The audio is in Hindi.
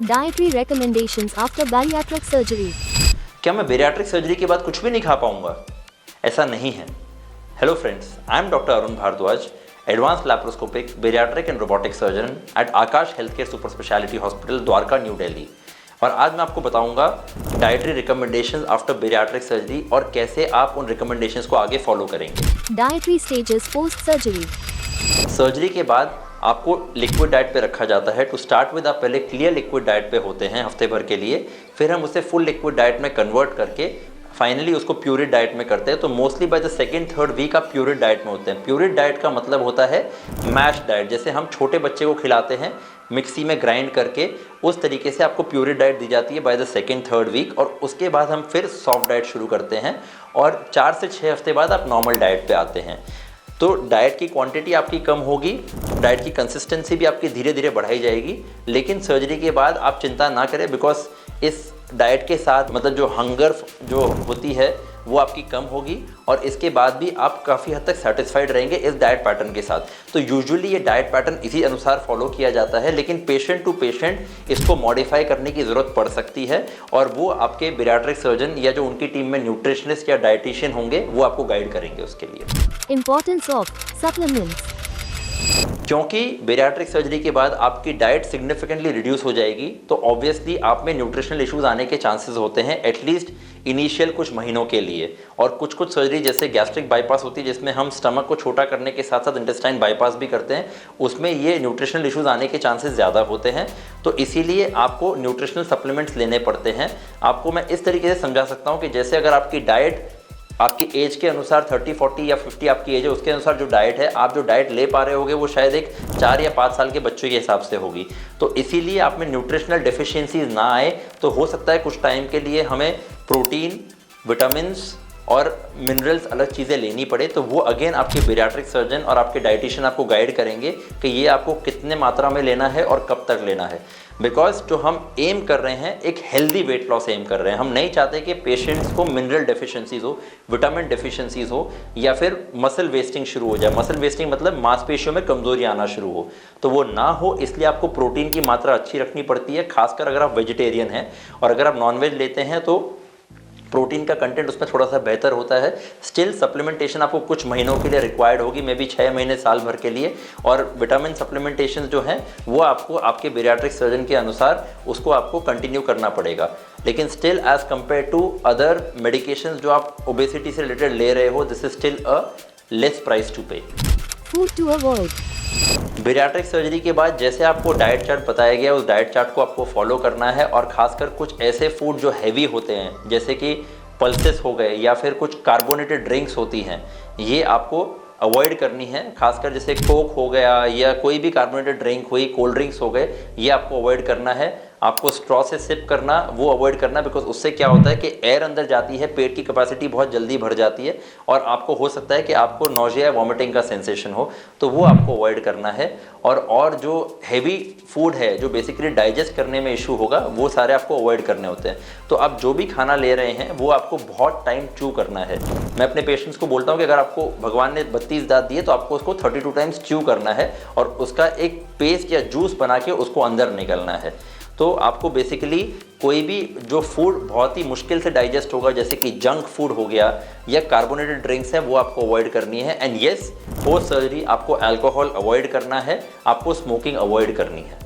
Dietary recommendations after bariatric surgery. क्या मैं बेरियाट्रिक सर्जरी के बाद कुछ भी नहीं खा पाऊंगा? ऐसा नहीं है। Hello friends, I am doctor Arun Bhardwaj, advance laparoscopic bariatric and robotic surgeon at Aakash health care super speciality hospital Dwarka, New Delhi. और आज मैं आपको बताऊंगा dietary recommendations after bariatric surgery और कैसे आप उन रिकमेंडेशंस को आगे फॉलो करेंगे। Dietary stages post surgery. Surgery के बाद आपको लिक्विड डाइट पे रखा जाता है। टू स्टार्ट विद आप पहले क्लियर लिक्विड डाइट पे होते हैं हफ्ते भर के लिए, फिर हम उसे फुल लिक्विड डाइट में कन्वर्ट करके फाइनली उसको प्यूरिड डाइट में करते हैं। तो mostly by the second third week आप प्यूरिड डाइट में होते हैं। प्यूरिड डाइट का मतलब होता है मैश डाइट, जैसे हम छोटे बच्चे को खिलाते हैं मिक्सी में ग्राइंड करके, उस तरीके से आपको प्यूरिड डाइट दी जाती है by the second third week. और उसके बाद हम फिर सॉफ्ट डाइट शुरू करते हैं और 4 से 6 हफ्ते बाद आप नॉर्मल डाइट पे आते हैं। तो डाइट की क्वांटिटी आपकी कम होगी, डाइट की कंसिस्टेंसी भी आपकी धीरे धीरे बढ़ाई जाएगी। लेकिन सर्जरी के बाद आप चिंता ना करें, बिकॉज इस डाइट के साथ मतलब जो हंगर जो होती है वो आपकी कम होगी और इसके बाद भी आप काफ़ी हद तक सेटिस्फाइड रहेंगे इस डाइट पैटर्न के साथ। तो यूजुअली ये डाइट पैटर्न इसी अनुसार फॉलो किया जाता है, लेकिन पेशेंट टू पेशेंट इसको मॉडिफाई करने की ज़रूरत पड़ सकती है और वो आपके बेरियाट्रिक सर्जन या जो उनकी टीम में न्यूट्रिशनिस्ट या डाइटिशियन होंगे वो आपको गाइड करेंगे उसके लिए। Importance of supplements. क्योंकि बेरियाट्रिक सर्जरी के बाद आपकी डाइट सिग्निफिकेंटली रिड्यूस हो जाएगी, तो ऑब्वियसली आप में न्यूट्रिशनल इश्यूज आने के चांसेस होते हैं एटलीस्ट इनिशियल कुछ महीनों के लिए। और कुछ सर्जरी जैसे गैस्ट्रिक बाईपास होती है जिसमें हम स्टमक को छोटा करने के साथ साथ इंटेस्टाइन बाईपास भी करते हैं, उसमें ये न्यूट्रिशनल इश्यूज आने के चांसेस ज़्यादा होते हैं। तो इसीलिए आपको न्यूट्रिशनल सप्लीमेंट्स लेने पड़ते हैं। आपको मैं इस तरीके से समझा सकता हूँ कि जैसे अगर आपकी डाइट आपकी एज के अनुसार 30, 40 या 50 आपकी एज है, उसके अनुसार जो डाइट है, आप जो डाइट ले पा रहे होगे वो शायद एक 4 या 5 साल के बच्चों के हिसाब से होगी। तो इसीलिए आप में न्यूट्रिशनल डेफिशिएंसीज ना आए, तो हो सकता है कुछ टाइम के लिए हमें प्रोटीन, विटामिन्स और मिनरल्स अलग चीज़ें लेनी पड़े। तो वो अगेन आपके बेरियाट्रिक सर्जन और आपके डाइटिशियन आपको गाइड करेंगे कि ये आपको कितने मात्रा में लेना है और कब तक लेना है। बिकॉज जो हम एम कर रहे हैं एक हेल्दी वेट लॉस एम कर रहे हैं। हम नहीं चाहते कि पेशेंट्स को मिनरल डेफिशिएंसीज हो, विटामिन डेफिशिएंसीज हो या फिर मसल वेस्टिंग शुरू हो जाए। मसल वेस्टिंग मतलब मांसपेशियों में कमजोरी आना शुरू हो, तो वो ना हो, इसलिए आपको प्रोटीन की मात्रा अच्छी रखनी पड़ती है। खासकर अगर आप वेजिटेरियन हैं और अगर आप नॉनवेज लेते हैं तो प्रोटीन का कंटेंट उसमें थोड़ा सा बेहतर होता है। स्टिल सप्लीमेंटेशन आपको कुछ महीनों के लिए रिक्वायर्ड होगी, मे बी 6 महीने साल भर के लिए। और विटामिन सप्लीमेंटेशन जो हैं वो आपको आपके बेरियाट्रिक सर्जन के अनुसार उसको आपको कंटिन्यू करना पड़ेगा। लेकिन still as compared to other medications जो आप ओबेसिटी से रिलेटेड ले रहे हो, this is still a less price to pay. Food to avoid. Bariatric surgery के बाद जैसे आपको डाइट चार्ट बताया गया, उस डाइट चार्ट को आपको फॉलो करना है। और खासकर कुछ ऐसे फूड जो हैवी होते हैं जैसे कि पल्सेस हो गए या फिर कुछ कार्बोनेटेड ड्रिंक्स होती हैं, ये आपको अवॉइड करनी है। खासकर जैसे कोक हो गया या कोई भी कार्बोनेटेड ड्रिंक हुई, कोल्ड ड्रिंक्स हो गए, ये आपको अवॉइड करना है। आपको स्ट्रॉ से सिप करना वो अवॉइड करना, बिकॉज उससे क्या होता है कि एयर अंदर जाती है, पेट की कैपेसिटी बहुत जल्दी भर जाती है और आपको हो सकता है कि आपको नोजिया या वॉमिटिंग का सेंसेशन हो, तो वो आपको अवॉइड करना है। और जो हैवी फूड है जो बेसिकली डाइजेस्ट करने में इशू होगा, वो सारे आपको अवॉइड करने होते हैं। तो आप जो भी खाना ले रहे हैं वो आपको बहुत टाइम च्यू करना है। मैं अपने पेशेंट्स को बोलता हूँ कि अगर आपको भगवान ने 32 दांत दिए तो आपको उसको 32 टाइम्स च्यू करना है और उसका एक पेस्ट या जूस बना के उसको अंदर निकलना है। तो आपको बेसिकली कोई भी जो फूड बहुत ही मुश्किल से डाइजेस्ट होगा, जैसे कि जंक फूड हो गया या कार्बोनेटेड ड्रिंक्स हैं, वो आपको अवॉइड करनी है। एंड येस, पोस्ट सर्जरी आपको अल्कोहल अवॉइड करना है, आपको स्मोकिंग अवॉइड करनी है।